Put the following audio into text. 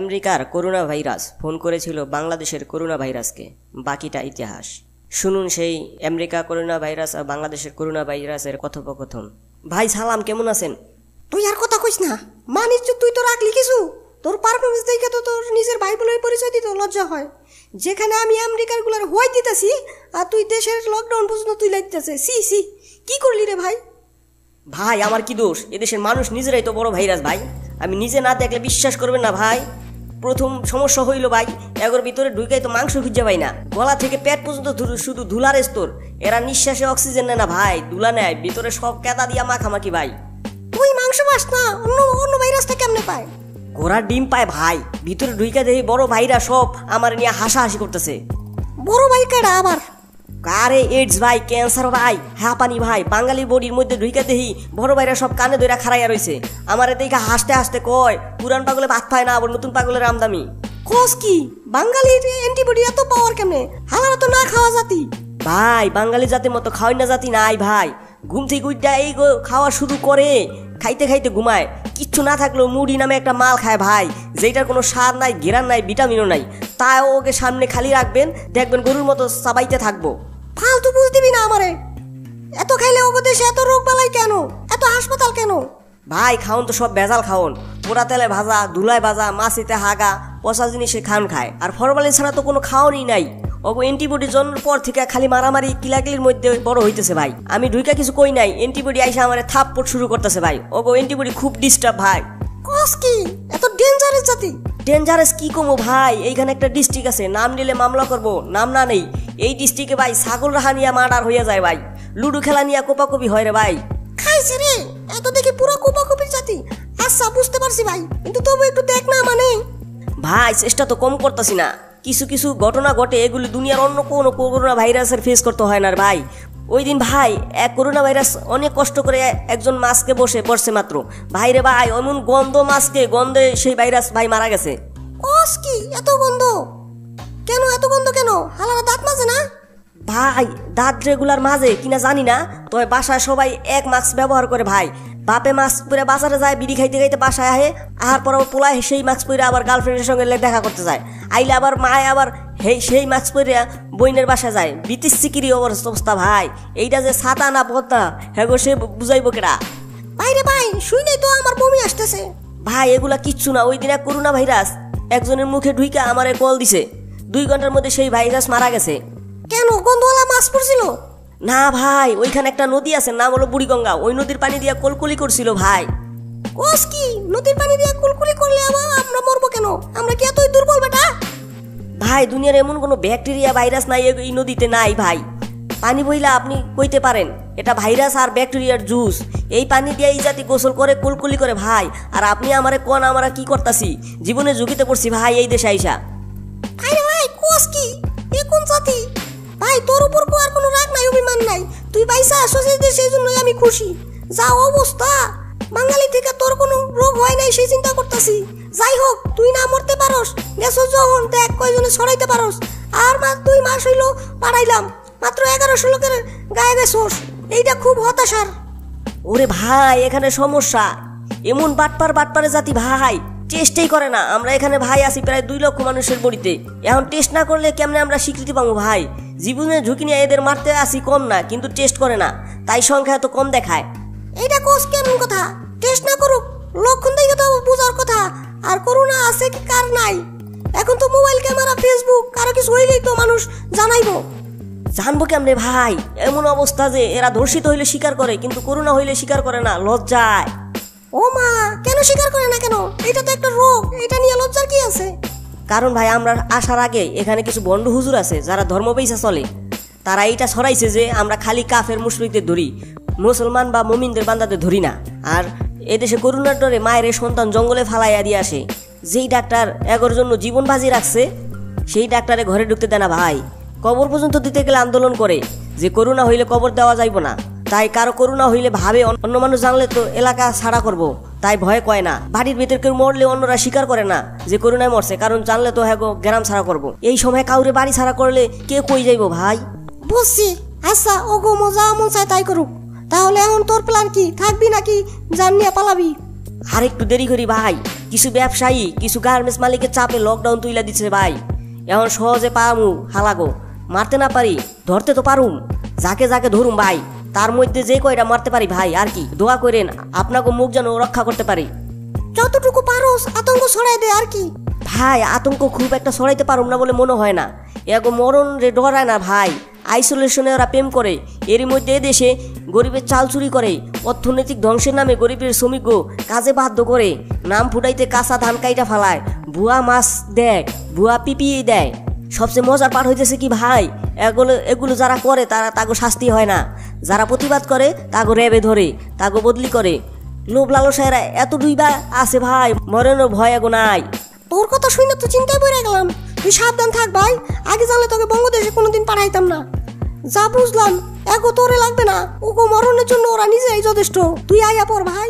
আমেরিকার corona virus phone করেছিল বাংলাদেশের করোনা ভাইরাসকে। বাকিটা ইতিহাস শুনুন সেই আমেরিকা করোনা ভাইরাস আর বাংলাদেশের করোনা ভাইরাসের কথোপকথন। ভাই সালাম, কেমন আছেন? তুই আর কথা কইস না, মানিস তুই তো রাখলি কিছু। তোর পারফরমেন্স দেখে তো তোর নিজের ভাই বলে পরিচয় দিতে লজ্জা হয়। যেখানে আমি আমেরিকার গুলার হয়ে দিতেছি আর তুই দেশের লকডাউন পর্যন্ত তুই লাগতেছে। সি সি কি করলি রে ভাই? ভাই আমার কি দোষ? এদেশের মানুষ নিজেরাই তো বড় ভাইরাস ভাই। আমি নিজে না দেখলে বিশ্বাস করবেন না ভাই। প্রথম সমস্যা হইল ভাই, এগোর ভিতরে ঢুকাই তো মাংস খুঁজে পাই না, গলা থেকে পেট পর্যন্ত শুধু ধুলার স্তর। এরা নিঃশ্বাসে অক্সিজেন নেয় না ভাই, ধুলা নেয়, ভিতরে সব কেদা দিয়া মাখামাখি ভাই। তুই মাংস পাস না, অন্য ভাইরাসটা কেমনে পায়? ঘোড়ার ডিম পায় ভাই, ভিতরে ঢুকা দেখি বড় ভাইরা সব আমার নিয়ে হাসাহাসি করতেছে। বড় ভাই কেডা আবার? আরে এইডস ভাই, ক্যান্সার ভাই, হাঁপানি ভাই। বাঙালির বডির মধ্যে ঢুইকা দেখি বড় ভাইরা সব কানে ধরে খাড়াইয়া রয়েছে। আমার দেখে হাসতে হাসতে কয়, পুরান পাগলে ভাত পায় না, আবার নতুন পাগলের আমদামি। কোস কি বাঙালির অ্যান্টিবডি এত পাওয়ার কেমনে? হালারা তো না খাওয়া জাতি ভাই। বাঙালি জাতির মতো খাওয়াই না জাতি নাই ভাই। ঘুম থেকে উঠা এই খাওয়া শুরু করে, খাইতে খাইতে ঘুমায়। কিচ্ছু না থাকলেও মুড়ি নামে একটা মাল খায় ভাই, যেটার কোনো স্বাদ নাই, ঘেরান নাই, ভিটামিনও নাই। তাই ওকে সামনে খালি রাখবেন, দেখবেন গরুর মতো চাবাইতে থাকবো। ফালতু বুঝ দিবি না আমারে। এত খাইলে ওগো দেশে এত রোগ বালাই কেন, এত হাসপাতাল কেন? ভাই খাওন তো সব ভেজাল খাওন, পোড়া তেলে ভাজা, ধুলায় ভাজা, মাছিতে হাগা, পচা জিনিসে খান খায়। আর ফরমালিন ছাড়া তো কোনো খাওয়ানই নাই। ওগো অ্যান্টিবডি জন্মের পর থেকে খালি মারামারি কিলাকিলির মধ্যে বড় হইতেছে ভাই। আমি ঢুইকা কিছু কই নাই, অ্যান্টিবডি আইসা আমার থাপ্পড় শুরু করতেছে ভাই। ওগো অ্যান্টিবডি খুব ডিস্টার্ব ভাই। কস কি এত ডেঞ্জারাস জাতি? ডেঞ্জারাস কি কমো ভাই? এইখানে একটা ডিস্ট্রিক্ট আছে, নাম নিলে মামলা করব, নাম না নেই। এই ডিস্ট্রিক্টে ভাই ছাগল রাহা নিয়ে মার্ডার হইয়া যায় ভাই, লুডু খেলা নিয়ে কোপাকুপি হয় রে ভাই। খাইছে রে, এত দেখি পুরো কোপাকুপির জাতি। আচ্ছা বুঝতে পারছি ভাই, কিন্তু তবু একটু দেখ না মানে। ভাই চেষ্টা তো কম করতেছি না। কিছু কিছু ঘটনা ঘটে, এগুলি দুনিয়ার অন্য কোনো করোনা ভাইরাসের ফেস করতে হয় না ভাই। ওই দিন ভাই এক করোনা ভাইরাস অনেক কষ্ট করে একজন মাছকে বসে মাত্র ভাই রে ভাই, এমন গন্ধ মাছকে, গন্ধে সেই ভাইরাস ভাই মারা গেছে। কস কি এত গন্ধ কেন? এত গন্ধ কেন? হালারা দাঁত মাজে না? ভাই দাঁত রেগুলার মাঝে কিনা জানি না, তবে বাসায় সবাই এক মাস্ক ব্যবহার করে ভাই। বাপে মাস্ক পরে বাজারে যায়, বিড়ি খাইতে খাইতে বাসায় আহে, আহার পর পোলায় সেই মাস্ক পরে আবার গার্লফ্রেন্ডের সঙ্গে দেখা করতে যায়। আইলে আবার মায় আবার সেই মাস্ক পরে বইনের বাসায় যায়। বিতিশ্চিকিরি অবস্থা ভাই। এইটা যে ছাতা না পদ্মা, হ্যাঁ গো সে বুঝাইব কেডা? ভাইরে ভাই শুনেই তো আমার বমি আসতেছে। ভাই এগুলা কিচ্ছু না। ওই দিন এক করোনা ভাইরাস একজনের মুখে ঢুইকা আমারে কল দিছে, 2 ঘন্টার মধ্যে সেই ভাইরাস মারা গেছে। কেন? গন্ধওয়ালা মাছ পড়ছিল? না ভাই, ওইখানে একটা নদী আছে, নাম হলো বুড়িগঙ্গা। ওই নদীর পানি দিয়া কলকুলি করছিল ভাই। কোস কি নদীর পানি দিয়া কুলকুলি করলে আবার আমরা মরবো কেন? আমরা কি এতই দুর্বল বেটা? ভাই দুনিয়ার এমন কোনো ব্যাকটেরিয়া ভাইরাস নাই এই নদীতে নাই ভাই। পানি বইলা আপনি কইতে পারেন এটা ভাইরাস আর ব্যাকটেরিয়ার জুস। এই পানি দিয়ে এই জাতি গোসল করে কুলকুলি করে ভাই। আর আপনি আমারে কোন আমরা কি করতাছি? জীবনে ঝুঁকিতে পড়ছি ভাই এই দেশে আইসা। আরে ভাই কোস কি এ কোন জাতি? ভাই তোর উপর আর কোনো রাগ নাই, অভিমান নাই। তুই বাইসা আসছিস দেশে, জন্যই আমি খুশি। যা অবস্থা, বাঙালি থেকে তোর কোনো রোগ হয় নাই সেই চিন্তা করতেছি। যাই হোক, তুই না মরতে পারস, গেছো যখন দেখ কয়জনে ছড়াইতে পারস। আর 2 মাস হইল পাড়াইলাম, মাত্র 1100 লোকের গায়ে গেছোস। এইটা খুব হতাশার। ওরে ভাই এখানে সমস্যা, এমন বাটপারে জাতি ভাই, টেস্টই করে না। আমরা এখানে ভাই আছি প্রায় 2 লক্ষ মানুষের বড়িতে। এখন টেস্ট না করলে কেমনে আমরা স্বীকৃতি পাবো ভাই? জীবনের ঝুঁকি নিয়ে এদের মারতে আসি কম না, কিন্তু টেস্ট করে না, তাই সংখ্যা এত কম দেখায়। এইটা কোস কেমন কথা? টেস্ট না করুক, লক্ষণ দেখে তো বুঝার কথা। আর করোনা আছে কি কার নাই? এখন তো মোবাইল ক্যামেরা, ফেসবুক, কারো কিছু হইলেই তো মানুষ জানাইবো। জানবো কেমনে ভাই? এমন অবস্থা যে এরা ধর্ষিত হইলে স্বীকার করে, কিন্তু করোনা হইলে স্বীকার করে না, লজ্জায়। ও মা, কেন স্বীকার করে না কেন? এটা তো একটা রোগ, এটা নিয়ে লজ্জার কি আছে? কারণ ভাই আমরা আসার আগে এখানে কিছু বন্ড হুজুর আছে যারা ধর্ম পেইসা চলে। তারা এইটা ছড়াইছে যে আমরা খালি কাফের মুশরিকদের ধরি, মুসলমান বা মুমিনদের বান্দাদের ধরি না। আর এদেশে করোনার ডরে মায়ের সন্তান জঙ্গলে ফালাইয়া দিয়ে আসে। যেই ডাক্তার এগোর জন্য জীবন বাজি রাখছে, সেই ডাক্তারে ঘরে ঢুকতে দেয় না ভাই। কবর পর্যন্ত দিতে গেলে আন্দোলন করে যে করোনা হইলে কবর দেওয়া যাইব না। তাই কারো করোনা হইলে ভাবে অন্য মানুষ জানলে তো এলাকা ছাড়া করব, তাই ভয় কয় না। বাড়ির ভিতর কেউ মরলে অন্যরা স্বীকার করে না যে করোনায় মরছে, কারণ জানলে তো হ্যাঁ গ্রাম ছাড়া করব। এই সময় কাউরে বাড়ি ছাড়া করলে কে কই যাইব ভাই? বুঝছি। আচ্ছা ও গো মজা মন চাই তাই করুক। তাহলে এখন তোর প্ল্যান কি? থাকবি নাকি জান নিয়ে পালাবি? আর একটু দেরি করি ভাই, কিছু ব্যবসায়ী কিছু গার্মেন্টস মালিকের চাপে লকডাউন তুইলা দিচ্ছে ভাই। এখন সহজে পামু হালাগো, মারতে না পারি ধরতে তো পারুম। যাকে যাকে ধরুম ভাই, তার মধ্যে যে কয়টা মারতে পারি ভাই। আর কি দোয়া করেন আপনাকে মুখ যেন রক্ষা করতে পারি। যতটুকু পারোস আতঙ্ক ছড়াই দে আর কি। ভাই আতঙ্ক খুব একটা ছড়াইতে পারুম না বলে মনে হয় না। এগো মরণ রে ডরায় না ভাই। আইসোলেশনে ওরা প্রেম করে, এরই মধ্যে এদেশে গরিবের চাল চুরি করে, অর্থনৈতিক ধ্বংসের নামে গরিবের শ্রমিক কাজে বাধ্য করে, নাম ফুটাইতে কাঁচা ধান কাইটা ফালায়, ভুয়া মাছ দেয়, ভুয়া পিপিয়ে দেয়। সবচেয়ে মজার পার হইতেছে কি ভাই, এগুলো যারা করে তারা তাগো শাস্তি হয় না, যারা প্রতিবাদ করে তাগো র্যাবে ধরে, তাগো বদলি করে। লোভ লালসায়রা এত ডুইবা আছে ভাই, মরণের ভয় এগো নাই। তোর কথা শুনে তো চিন্তায় পড়ে গেলাম। তুই সাবধান থাক ভাই, আগে জানলে তোকে বঙ্গদেশে কোনোদিন পাঠাইতাম না। যা বুঝলাম এগো তোরে লাগবে না, ওগো মরণের জন্য ওরা নিজেই যথেষ্ট। তুই আইয়া পর ভাই।